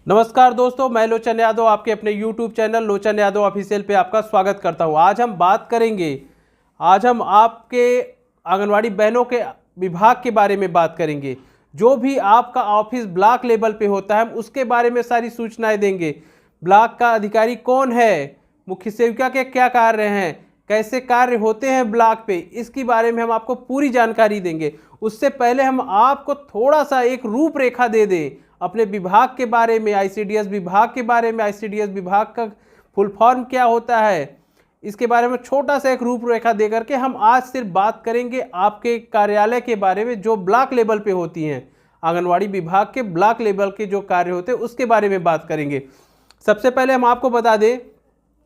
नमस्कार दोस्तों, मैं लोचन यादव आपके अपने YouTube चैनल लोचन यादव ऑफिशियल पे आपका स्वागत करता हूं। आज हम आपके आंगनवाड़ी बहनों के विभाग के बारे में बात करेंगे। जो भी आपका ऑफिस ब्लॉक लेवल पे होता है, हम उसके बारे में सारी सूचनाएं देंगे। ब्लॉक का अधिकारी कौन है, मुख्य सेविका के क्या कार्य हैं, कैसे कार्य होते हैं ब्लॉक पे, इसके बारे में हम आपको पूरी जानकारी देंगे। उससे पहले हम आपको थोड़ा सा एक रूपरेखा दे दें अपने विभाग के बारे में, आईसीडीएस विभाग के बारे में। आईसीडीएस विभाग का फुल फॉर्म क्या होता है, इसके बारे में छोटा सा एक रूपरेखा दे करके हम आज सिर्फ बात करेंगे आपके कार्यालय के बारे में, जो ब्लॉक लेवल पे होती हैं। आंगनवाड़ी विभाग के ब्लॉक लेवल के जो कार्य होते हैं उसके बारे में बात करेंगे। सबसे पहले हम आपको बता दें,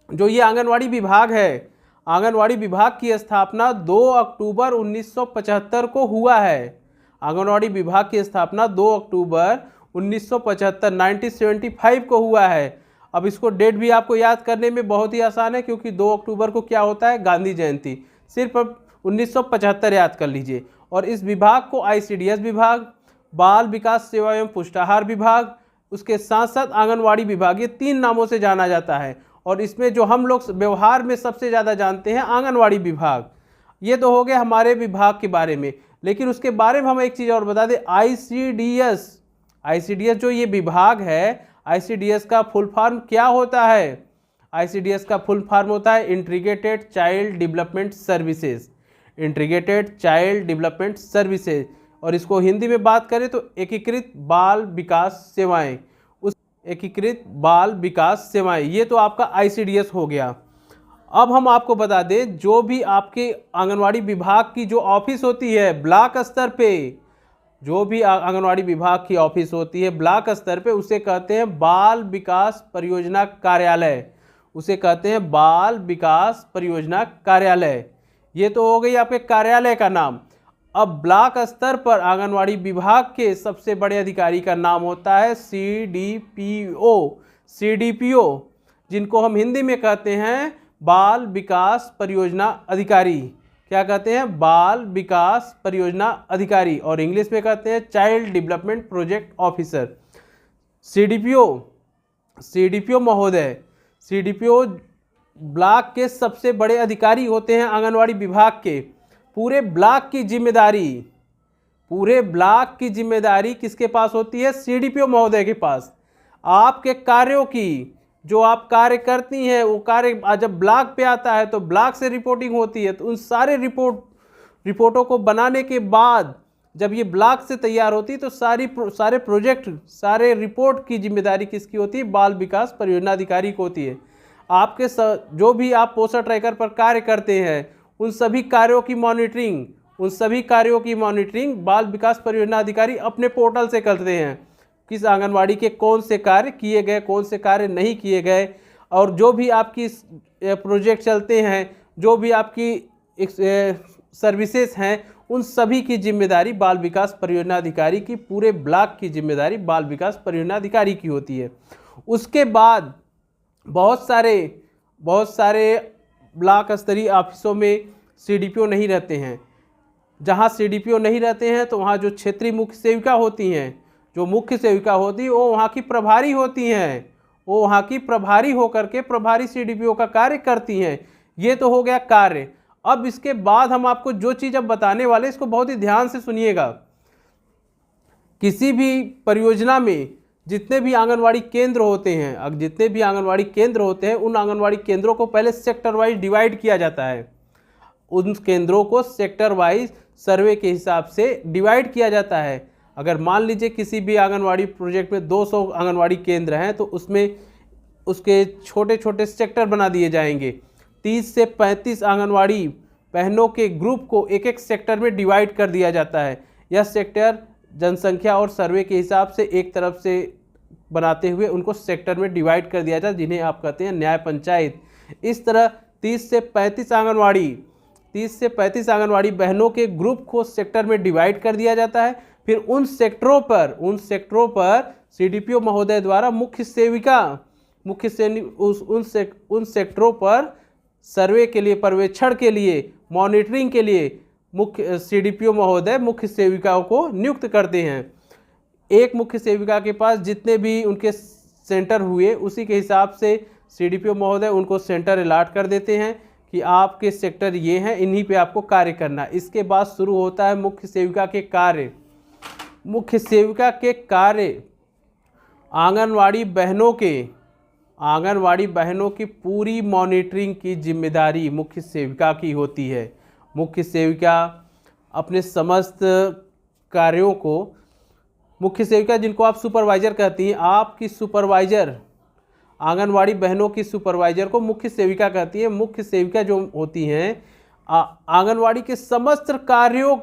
जो ये आंगनवाड़ी विभाग है, आंगनवाड़ी विभाग की स्थापना 2 अक्टूबर 1975 को हुआ है। आंगनवाड़ी विभाग की स्थापना 2 अक्टूबर 1975 को हुआ है। अब इसको डेट भी आपको याद करने में बहुत ही आसान है, क्योंकि 2 अक्टूबर को क्या होता है, गांधी जयंती। सिर्फ 1975 याद कर लीजिए। और इस विभाग को आईसीडीएस विभाग, बाल विकास सेवा एवं पुष्टाहार विभाग, उसके साथ साथ आंगनवाड़ी विभाग, ये 3 नामों से जाना जाता है। और इसमें जो हम लोग व्यवहार में सबसे ज़्यादा जानते हैं, आंगनवाड़ी विभाग। ये तो हो गया हमारे विभाग के बारे में। लेकिन उसके बारे में हम एक चीज़ और बता दें, आईसीडीएस जो ये विभाग है, आईसीडीएस का फुल फॉर्म क्या होता है? आईसीडीएस का फुल फॉर्म होता है integrated child development services. Integrated child development services, और इसको हिंदी में बात करें तो एकीकृत बाल विकास सेवाएं। एकीकृत बाल विकास सेवाएं, ये तो आपका आईसीडीएस हो गया। अब हम आपको बता दें, जो भी आपके आंगनवाड़ी विभाग की जो ऑफिस होती है ब्लॉक स्तर पे, जो भी आंगनवाड़ी विभाग की ऑफिस होती है ब्लॉक स्तर पे, उसे कहते हैं बाल विकास परियोजना कार्यालय। उसे कहते हैं बाल विकास परियोजना कार्यालय। ये तो हो गई आपके कार्यालय का नाम। अब ब्लॉक स्तर पर आंगनवाड़ी विभाग के सबसे बड़े अधिकारी का नाम होता है सीडीपीओ, जिनको हम हिंदी में कहते हैं बाल विकास परियोजना अधिकारी। क्या कहते हैं? बाल विकास परियोजना अधिकारी, और इंग्लिश में कहते हैं child development project officer. CDPO महोदय, सीडीपीओ ब्लॉक के सबसे बड़े अधिकारी होते हैं आंगनवाड़ी विभाग के। पूरे ब्लॉक की जिम्मेदारी किसके पास होती है? सीडीपीओ महोदय के पास। आपके कार्यों की, जो आप कार्य करती हैं, वो कार्य जब ब्लॉक पे आता है तो ब्लॉक से रिपोर्टिंग होती है। तो उन सारे रिपोर्टों को बनाने के बाद जब ये ब्लॉक से तैयार होती है तो सारे प्रोजेक्ट, सारे रिपोर्ट की जिम्मेदारी किसकी होती है? बाल विकास परियोजना अधिकारी को होती है। आपके जो भी आप पोस्टर ट्रैकर पर कार्य करते हैं, उन सभी कार्यों की मॉनिटरिंग बाल विकास परियोजना अधिकारी अपने पोर्टल से करते हैं। किस आंगनवाड़ी के कौन से कार्य किए गए, कौन से कार्य नहीं किए गए, और जो भी आपकी प्रोजेक्ट चलते हैं, जो भी आपकी सर्विसेज हैं, उन सभी की जिम्मेदारी बाल विकास परियोजना अधिकारी की, पूरे ब्लॉक की जिम्मेदारी बाल विकास परियोजना अधिकारी की होती है। उसके बाद बहुत सारे ब्लॉक स्तरीय ऑफिसों में सीडीपीओ नहीं रहते हैं। जहाँ सीडीपीओ नहीं रहते हैं तो वहाँ जो क्षेत्रीय मुख्य सेविका होती हैं, जो मुख्य सेविका होती है, वो वहाँ की प्रभारी होती हैं। वो वहाँ की प्रभारी होकर के प्रभारी सीडीपीओ का कार्य करती हैं। ये तो हो गया कार्य। अब इसके बाद हम आपको जो चीज़ अब बताने वाले, इसको बहुत ही ध्यान से सुनिएगा। किसी भी परियोजना में जितने भी आंगनवाड़ी केंद्र होते हैं, उन आंगनवाड़ी केंद्रों को पहले सेक्टर वाइज डिवाइड किया जाता है। उन केंद्रों को सेक्टर वाइज सर्वे के हिसाब से डिवाइड किया जाता है। अगर मान लीजिए किसी भी आंगनवाड़ी प्रोजेक्ट में 200 आंगनवाड़ी केंद्र हैं, तो उसमें उसके छोटे छोटे सेक्टर बना दिए जाएंगे। 30 से 35 आंगनवाड़ी बहनों के ग्रुप को एक एक सेक्टर में डिवाइड कर दिया जाता है। यह सेक्टर जनसंख्या और सर्वे के हिसाब से एक तरफ से बनाते हुए उनको सेक्टर में डिवाइड कर दिया जाता है, जिन्हें आप कहते हैं न्याय पंचायत। इस तरह 30 से 35 आंगनवाड़ी बहनों के ग्रुप को सेक्टर में डिवाइड कर दिया जाता है। फिर उन सेक्टरों पर सीडीपीओ महोदय द्वारा उन सेक्टरों पर सर्वे के लिए, पर्यवेक्षण के लिए, मॉनिटरिंग के लिए मुख्य सीडीपीओ महोदय मुख्य सेविकाओं को नियुक्त करते हैं। एक मुख्य सेविका के पास जितने भी उनके सेंटर हुए उसी के हिसाब से CDPO महोदय उनको सेंटर अलॉट कर देते हैं कि आपके सेक्टर ये हैं, इन्हीं पे आपको कार्य करना। इसके बाद शुरू होता है मुख्य सेविका के कार्य। मुख्य सेविका के कार्य आंगनवाड़ी बहनों की पूरी मॉनिटरिंग की जिम्मेदारी मुख्य सेविका की होती है। मुख्य सेविका अपने समस्त कार्यों को, मुख्य सेविका जिनको आप सुपरवाइज़र कहती हैं, आपकी सुपरवाइज़र, आंगनवाड़ी बहनों की सुपरवाइज़र को मुख्य सेविका कहती है। मुख्य सेविका जो होती हैं आंगनवाड़ी के समस्त कार्यों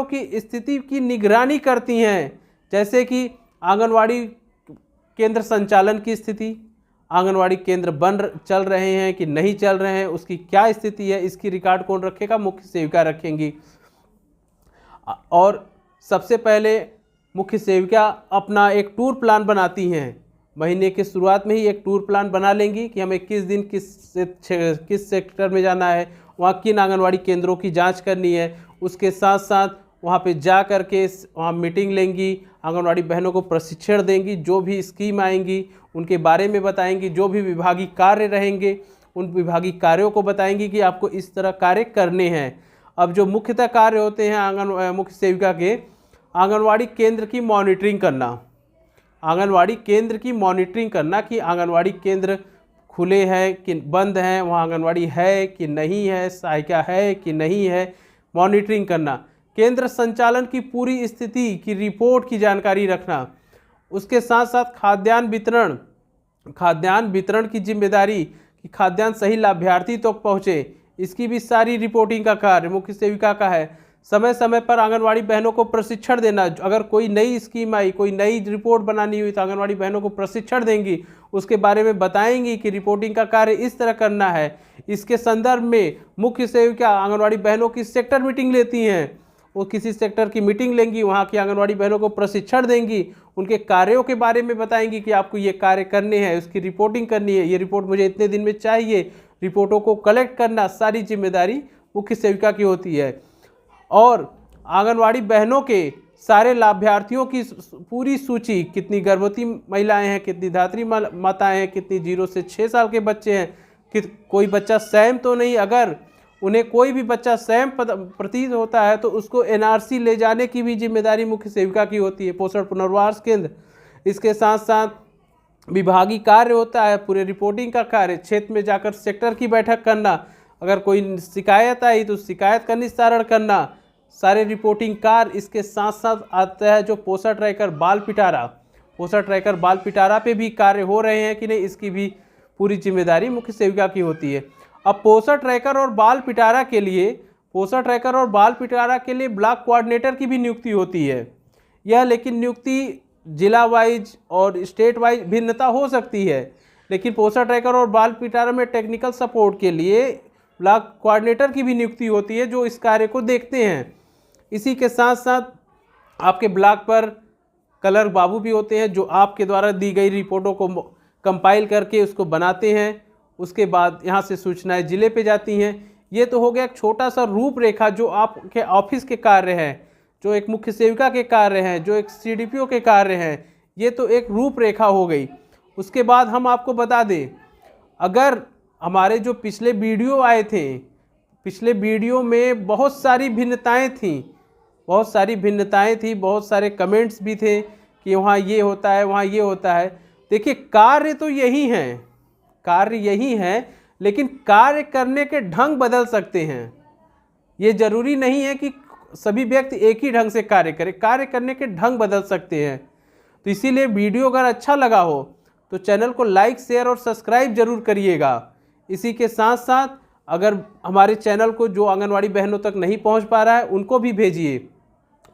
की स्थिति की निगरानी करती हैं। जैसे कि आंगनवाड़ी केंद्र संचालन की स्थिति, आंगनवाड़ी केंद्र चल रहे हैं कि नहीं चल रहे हैं, उसकी क्या स्थिति है, इसकी रिकॉर्ड कौन रखेगा? मुख्य सेविका रखेंगी। और सबसे पहले मुख्य सेविका अपना एक टूर प्लान बनाती हैं। महीने के शुरुआत में ही एक टूर प्लान बना लेंगी कि हमें किस दिन किस सेक्टर में जाना है, वहाँ किन आंगनवाड़ी केंद्रों की जांच करनी है। उसके साथ साथ वहाँ पे जा कर के वहाँ मीटिंग लेंगी, आंगनवाड़ी बहनों को प्रशिक्षण देंगी, जो भी स्कीम आएंगी उनके बारे में बताएंगी, जो भी विभागीय कार्य रहेंगे उन विभागीय कार्यों को बताएंगी कि आपको इस तरह कार्य करने हैं। अब जो मुख्यतः कार्य होते हैं मुख्य सेविका के, आंगनवाड़ी केंद्र की मॉनिटरिंग करना, आंगनवाड़ी केंद्र की मॉनिटरिंग करना कि आंगनवाड़ी केंद्र खुले हैं कि बंद हैं, वहाँ आंगनवाड़ी है कि नहीं है, सहायिका है कि नहीं है, मॉनिटरिंग करना। केंद्र संचालन की पूरी स्थिति की रिपोर्ट की जानकारी रखना। उसके साथ साथ खाद्यान्न वितरण की जिम्मेदारी कि खाद्यान्न सही लाभार्थी तक तो पहुँचे, इसकी भी सारी रिपोर्टिंग का कार्य मुख्य सेविका का है। समय समय पर आंगनवाड़ी बहनों को प्रशिक्षण देना, अगर कोई नई स्कीम आई, कोई नई रिपोर्ट बनानी हुई तो आंगनवाड़ी बहनों को प्रशिक्षण देंगी, उसके बारे में बताएंगी कि रिपोर्टिंग का कार्य इस तरह करना है। इसके संदर्भ में मुख्य सेविका आंगनवाड़ी बहनों की सेक्टर मीटिंग लेती हैं। वो किसी सेक्टर की मीटिंग लेंगी, वहाँ की आंगनवाड़ी बहनों को प्रशिक्षण देंगी, उनके कार्यों के बारे में बताएंगी कि आपको ये कार्य करने हैं, उसकी रिपोर्टिंग करनी है, ये रिपोर्ट मुझे इतने दिन में चाहिए, रिपोर्टों को कलेक्ट करना, सारी जिम्मेदारी मुख्य सेविका की होती है। और आंगनवाड़ी बहनों के सारे लाभार्थियों की पूरी सूची, कितनी गर्भवती महिलाएं हैं, कितनी धात्री माताएं हैं, कितनी 0 से 6 साल के बच्चे हैं, कि कोई बच्चा सैम तो नहीं, अगर उन्हें कोई भी बच्चा सैम प्रतीत होता है तो उसको NRC ले जाने की भी जिम्मेदारी मुख्य सेविका की होती है, पोषण पुनर्वास केंद्र। इसके साथ साथ विभागीय कार्य होता है, पूरे रिपोर्टिंग का कार्य, क्षेत्र में जाकर सेक्टर की बैठक करना, अगर कोई शिकायत आई तो शिकायत का निस्तारण करना, सारे रिपोर्टिंग कार्य। इसके साथ साथ आता है जो पोषण ट्रैकर बाल पिटारा पे भी कार्य हो रहे हैं कि नहीं, इसकी भी पूरी जिम्मेदारी मुख्य सेविका की होती है। अब पोषण ट्रैकर और बाल पिटारा के लिए ब्लॉक कोऑर्डिनेटर की भी नियुक्ति होती है। यह लेकिन नियुक्ति जिला वाइज और स्टेट वाइज भिन्नता हो सकती है, लेकिन पोषण ट्रैकर और बाल पिटारा में टेक्निकल सपोर्ट के लिए ब्लॉक कोऑर्डिनेटर की भी नियुक्ति होती है, जो इस कार्य को देखते हैं। इसी के साथ साथ आपके ब्लॉक पर कलर बाबू भी होते हैं, जो आपके द्वारा दी गई रिपोर्टों को कंपाइल करके उसको बनाते हैं। उसके बाद यहाँ से सूचनाएं जिले पे जाती हैं। ये तो हो गया एक छोटा सा रूपरेखा जो आपके ऑफिस के कार्य हैं, जो एक मुख्य सेविका के कार्य हैं, जो एक CDPO के कार्य हैं। ये तो एक रूपरेखा हो गई। उसके बाद हम आपको बता दें, अगर हमारे जो पिछले वीडियो आए थे, पिछले वीडियो में बहुत सारी भिन्नताएं थी, बहुत सारे कमेंट्स भी थे कि वहाँ ये होता है, वहाँ ये होता है। देखिए, कार्य तो यही हैं, लेकिन कार्य करने के ढंग बदल सकते हैं। ये जरूरी नहीं है कि सभी व्यक्ति एक ही ढंग से कार्य करें, कार्य करने के ढंग बदल सकते हैं। तो इसीलिए वीडियो अगर अच्छा लगा हो तो चैनल को लाइक, शेयर और सब्सक्राइब जरूर करिएगा। इसी के साथ साथ अगर हमारे चैनल को जो आंगनवाड़ी बहनों तक नहीं पहुंच पा रहा है उनको भी भेजिए,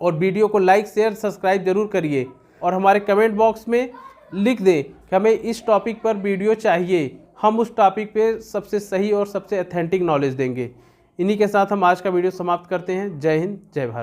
और वीडियो को लाइक, शेयर, सब्सक्राइब जरूर करिए, और हमारे कमेंट बॉक्स में लिख दें कि हमें इस टॉपिक पर वीडियो चाहिए। हम उस टॉपिक पे सबसे सही और सबसे ऑथेंटिक नॉलेज देंगे। इन्हीं के साथ हम आज का वीडियो समाप्त करते हैं। जय हिंद, जय भारत।